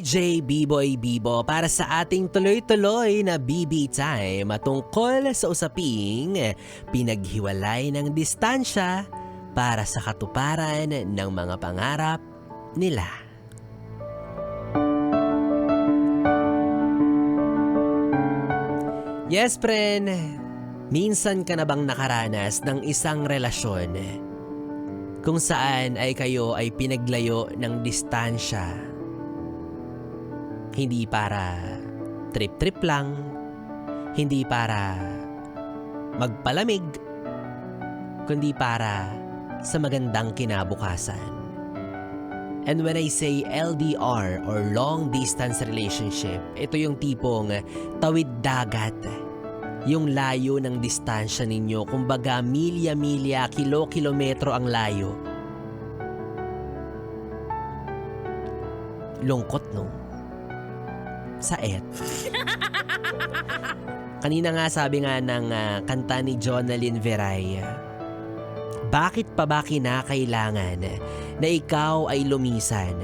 J. B-Boy Bibo para sa ating tuloy-tuloy na BB Time tungkol sa usaping pinaghiwalay ng distansya para sa katuparan ng mga pangarap nila. Yes, friend. Minsan ka na bang nakaranas ng isang relasyon kung saan ay kayo ay pinaglayo ng distansya? Hindi para trip-trip lang, hindi para magpalamig, kundi para sa magandang kinabukasan. And when I say LDR or long distance relationship, ito yung tipong tawid dagat. Yung layo ng distansya ninyo, kumbaga milya-milya, kilo-kilometro ang layo. Lungkot, no? Saet. Kanina nga sabi nga ng kanta ni Jonalyn Veray, bakit pa ba kinakailangan na ikaw ay lumisan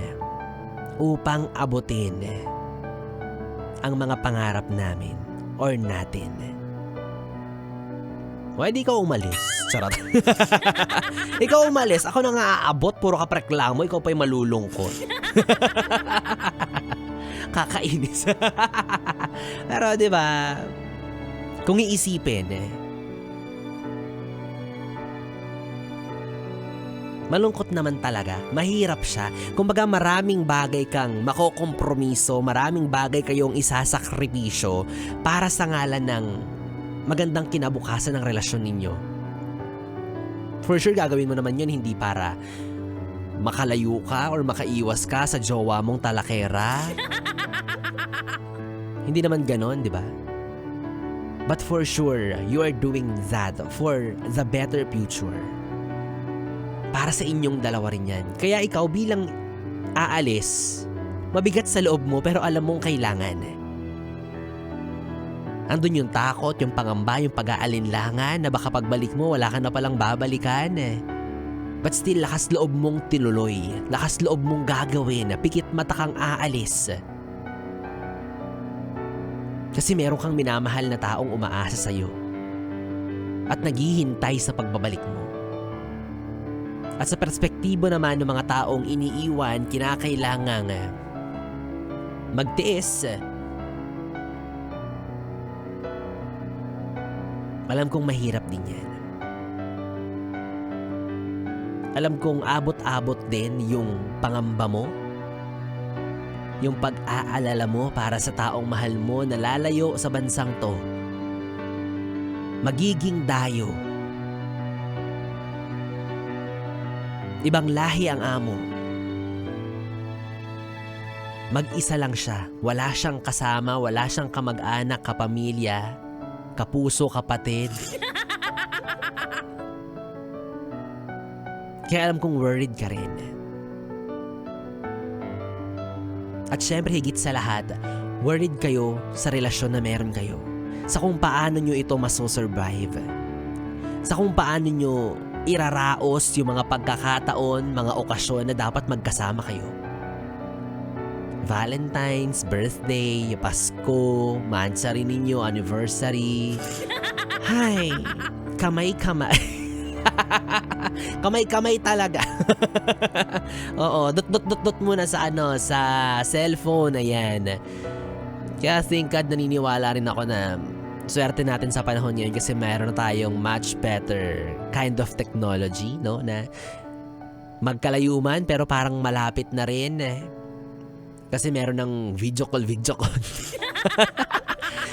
upang abutin ang mga pangarap namin or natin? Pwede ikaw umalis. Charot. Ikaw umalis, ako na nga aabot, puro ka preklamo, ikaw pa'y malulungkot. Kakainis. Pero 'di ba? Kung iisipin, malungkot naman talaga. Mahirap siya. Kumbaga maraming bagay kang makokompromiso, maraming bagay kayong isasakripisyo para sa ngalan ng magandang kinabukasan ng relasyon ninyo. For sure gagawin mo naman 'yun hindi para makalayo ka or makaiwas ka sa jowa mong talakera. Hindi naman ganon, di ba? But for sure, you are doing that for the better future. Para sa inyong dalawa rin yan. Kaya ikaw bilang aalis, mabigat sa loob mo pero alam mong kailangan. Andun yung takot, yung pangamba, yung pag-aalinlangan na baka pagbalik mo wala ka na palang babalikan. But still, lakas loob mong tinuloy. Lakas loob mong gagawin. Pikit mata kang aalis. Kasi meron kang minamahal na taong umaasa sa'yo. At naghihintay sa pagbabalik mo. At sa perspektibo naman ng mga taong iniiwan, kinakailangang magtiis. Alam kong mahirap din yan. Alam kong abot-abot din yung pangamba mo. Yung pag-aalala mo para sa taong mahal mo na lalayo sa bansang to. Magiging dayo. Ibang lahi ang amo. Mag-isa lang siya. Wala siyang kasama, wala siyang kamag-anak, kapamilya, kapuso, kapatid. Kaya alam kong worried ka rin. At syempre higit sa lahat, worried kayo sa relasyon na meron kayo. Sa kung paano nyo ito masosurvive. Sa kung paano nyo iraraos yung mga pagkakataon, mga okasyon na dapat magkasama kayo. Valentine's, birthday, Pasko, mansari ninyo, anniversary. Hay, kamay-kamay. Kamay-kamay talaga. Oo, dot muna sa sa cellphone, ayan. Kaya thank God naniniwala rin ako na swerte natin sa panahon ngayon kasi meron na tayong much better kind of technology, no? Na magkalayo man pero parang malapit na rin. Kasi meron ng video call.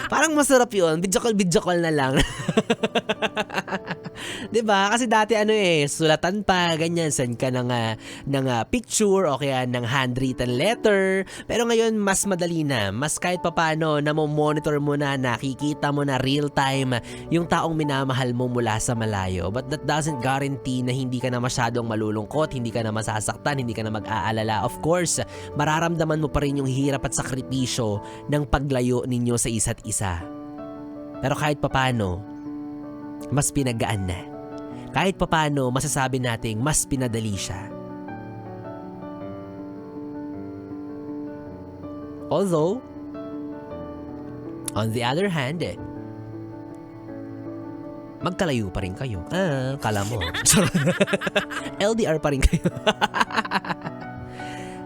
Parang masarap yun. Video call na lang. Diba? Kasi dati sulatan pa, ganyan, send ka ng picture o kaya ng handwritten letter. Pero ngayon, mas madali na. Mas kahit papano, monitor mo na, nakikita mo na real time yung taong minamahal mo mula sa malayo. But that doesn't guarantee na hindi ka na masyadong malulungkot, hindi ka na masasaktan, hindi ka na mag-aalala. Of course, mararamdaman mo pa rin yung hirap at sakripisyo ng paglayo ninyo sa isa't isa. Pero kahit papano, mas pinagaan na. Kahit papano, masasabi nating mas pinadali siya. Although, on the other hand, magkalayo pa rin kayo. Kala mo. LDR pa rin kayo.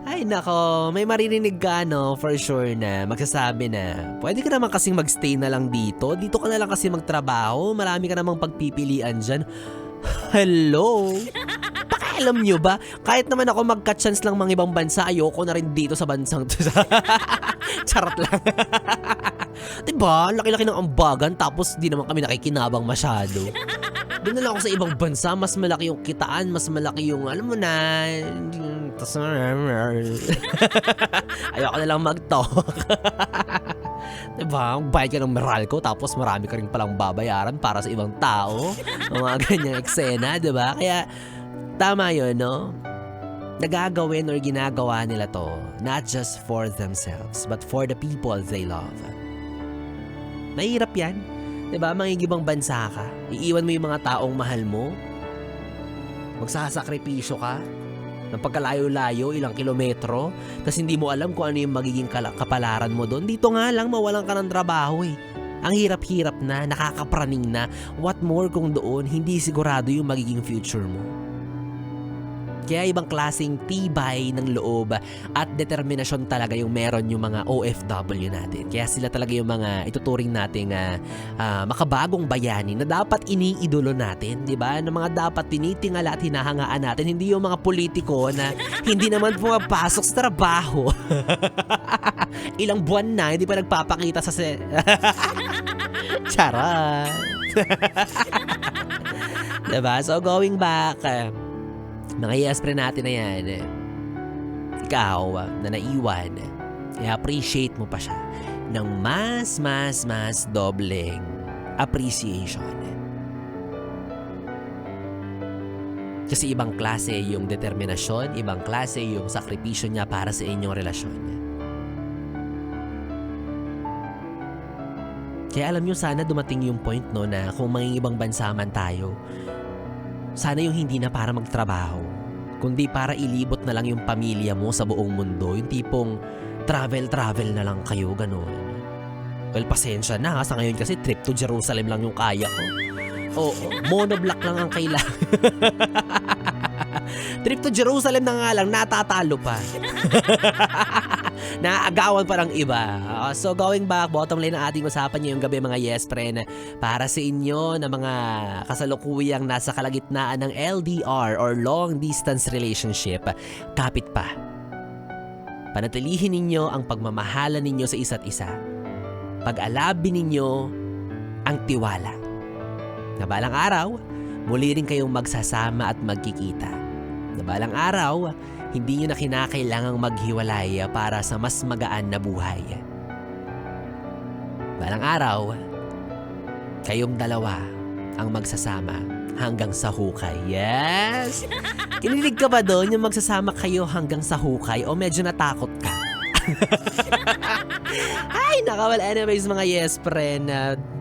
Ay nako, may maririnig ka for sure na magsasabi na pwede ka naman kasing magstay na lang dito. Dito ka na lang kasi magtrabaho. Marami ka namang pagpipilian dyan. Hello? Pakialam nyo ba? Kahit naman ako magka-chance lang mga ibang bansa, ayoko na rin dito sa bansang to. Charot lang. Diba? Laki-laki ng ambagan tapos di naman kami nakikinabang masyado. Doon na lang ako sa ibang bansa, mas malaki yung kitaan, mas malaki yung, alam mo na, ayoko na lang mag-talk. Diba? Bayad ka ng Meralco tapos marami ka rin palang babayaran para sa ibang tao. Mga ganyang eksena, diba? Kaya, tama yun, no? Nagagawin or ginagawa nila to, not just for themselves, but for the people they love. Mahirap yan. Diba, mangingibang bansa ka, iiwan mo yung mga taong mahal mo, magsasakripisyo ka, ng pagkalayo-layo, ilang kilometro, tapos hindi mo alam kung ano yung magiging kapalaran mo doon. Dito nga lang, mawalan ka ng trabaho eh. Ang hirap-hirap na, nakakapraning na, what more kung doon, hindi sigurado yung magiging future mo. Kaya ibang klaseng tibay ng loob at determinasyon talaga yung meron yung mga OFW natin. Kaya sila talaga yung mga ituturing nating makabagong bayani na dapat iniidolo natin, di ba? Na mga dapat tinitingala at hinahangaan natin. Hindi yung mga politiko na hindi naman pumapasok sa trabaho. Ilang buwan na, hindi pa nagpapakita sa Charot! Diba? So going back, mga yes-pre natin na yan, ikaw na naiwan, i-appreciate mo pa siya ng mas dobleng appreciation. Kasi ibang klase yung determinasyon, ibang klase yung sakripisyo niya para sa inyong relasyon. Kaya alam nyo, sana dumating yung point no na kung mangingibang bansa man tayo, sana yung hindi na para magtrabaho, kundi para ilibot na lang yung pamilya mo sa buong mundo. Yung tipong travel na lang kayo, ganun. Well, pasensya na ha. Sa ngayon kasi trip to Jerusalem lang yung kaya ko. Oo, monoblock lang ang kailangan. Trip to Jerusalem na nga lang, natatalo pa. Naaagawan pa ng iba. So going back, bottom line ng ating usapan ngayong gabi mga yes friend, para sa inyo na mga kasalukuyang nasa kalagitnaan ng LDR or long distance relationship, kapit pa. Panatilihin ninyo ang pagmamahalan ninyo sa isa't isa. Pag-alabin ninyo ang tiwala. Na balang araw, muli rin kayong magsasama at magkikita. Na balang araw, hindi nyo na kinakailangang maghiwalay para sa mas magaan na buhay. Balang araw, kayong dalawa ang magsasama hanggang sa hukay. Yes! Kinilig ka ba doon yung magsasama kayo hanggang sa hukay o medyo natakot ka? Ay, naka, well, anyways mga yes friend,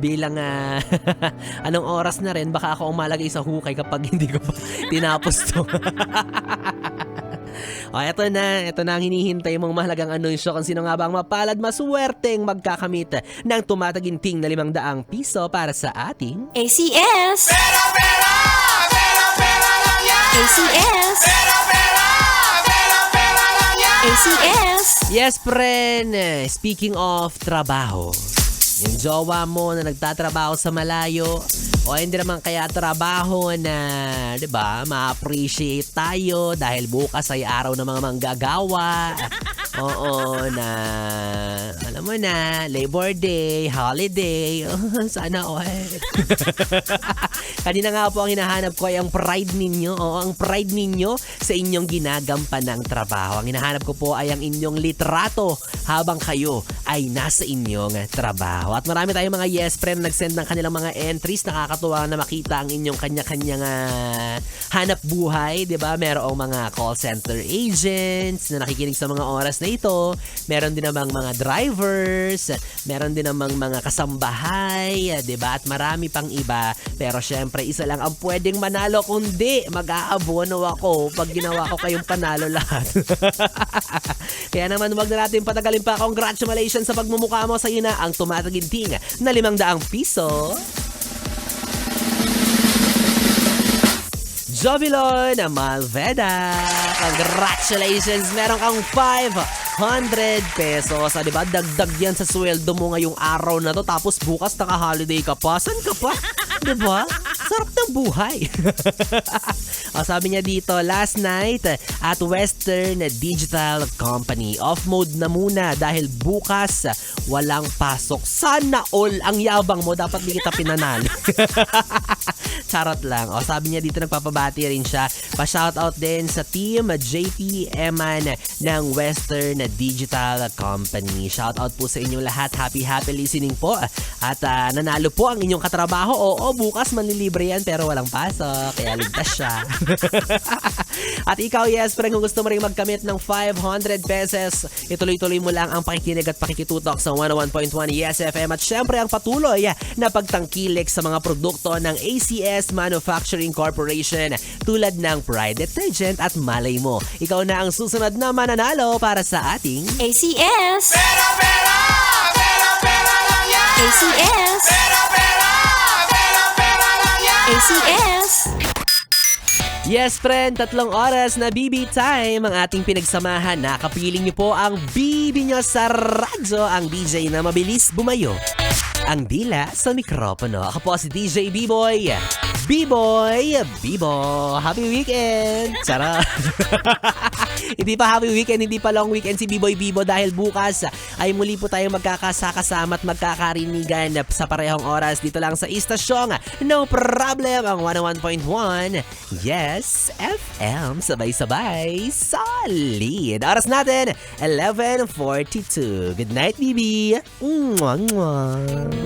bilang anong oras na rin, baka ako umalagay sa hukay kapag hindi ko pa tinapos to. O, eto na ang hinihintay mong mahalagang anunsyo kung sino nga ba ang mapalad maswerteng magkakamit ng tumataginting na 500 piso para sa ating ACS! Pera, pera! Pera, pera lang yan! ACS! Pera, pera! Pera, pera lang yan! ACS! Yes, friend! Speaking of trabaho, yung jowa mo na nagtatrabaho sa malayo o hindi naman kaya trabaho na, di ba, ma-appreciate tayo dahil bukas ay araw ng mga manggagawa. Oo, na, alam mo na, Labor Day, holiday, sana all. Kanina nga po ang hinahanap ko ay ang pride ninyo, ang pride ninyo sa inyong ginagampanang trabaho. Ang hinahanap ko po ay ang inyong litrato habang kayo ay nasa inyong trabaho. At marami tayong mga yes friend nag-send ng kanilang mga entries. Nakakatuwa na makita ang inyong kanya-kanyang hanap buhay, 'di ba? Merong mga call center agents na nakikinig sa mga oras na ito. Meron din namang mga drivers, meron din namang mga kasambahay, 'di ba? At marami pang iba. Pero syempre syempre isa lang ang pwedeng manalo, kundi mag-aabono ako pag ginawa ko kayong panalo lahat. Kaya naman wag na natin patagalin pa. Congratulations sa pagmumukha mo. Sa'yo na ang tumataginting na 500 piso. Jovilon Malveda, congratulations! Meron kang 500 pesos. Diba? Dagdag yan sa sweldo mo ngayong araw na to. Tapos bukas naka-holiday ka pa. San ka pa? Diba? Sarap ng buhay. Sabi niya dito, last night at Western Digital Company. Off mode na muna dahil bukas walang pasok. Sana all ang yabang mo. Dapat di kita pinanalo. Charot lang. Sabi niya dito nagpapabati rin siya. Pa-shoutout din sa team JP Eman ng Western Digital Company. Shoutout po sa inyong lahat. Happy listening po. At nanalo po ang inyong katrabaho. Oo, bukas manlilibre yan pero walang pasok. Kaya ligtas siya. At ikaw, yes, pero kung gusto mo rin magkamit ng 500 pesos, ituloy-tuloy mo lang ang pakikinig at pakikitutok sa 101.1 Yes FM. At syempre ang patuloy na pagtangkilik sa mga produkto ng ACS Manufacturing Corporation tulad ng Pride Detergent at malay mo, ikaw na ang susunod na mananalo para sa ating ACS. Pera, pera, pera, pera lang yan. ACS. Pera, pera, pera, pera lang yan. ACS. Yes, friend, 3 oras na BB time ang ating pinagsamahan. Nakapiling niyo po ang BB nyo sa radyo, ang DJ na mabilis bumayo ang dila sa mikropono. Ako po si DJ B-Boy. B-Boy, Bibo. Happy weekend! Charot! Hindi pa happy weekend, hindi pa long weekend si B-Boy Bibo dahil bukas ay muli po tayong magkakasakasama at magkakarinigan sa parehong oras dito lang sa istasyong No Problem, ang 101.1 Yes FM. Sabay-sabay, solid! Oras natin, 11:42. Good night, BB! Mwah, mwah.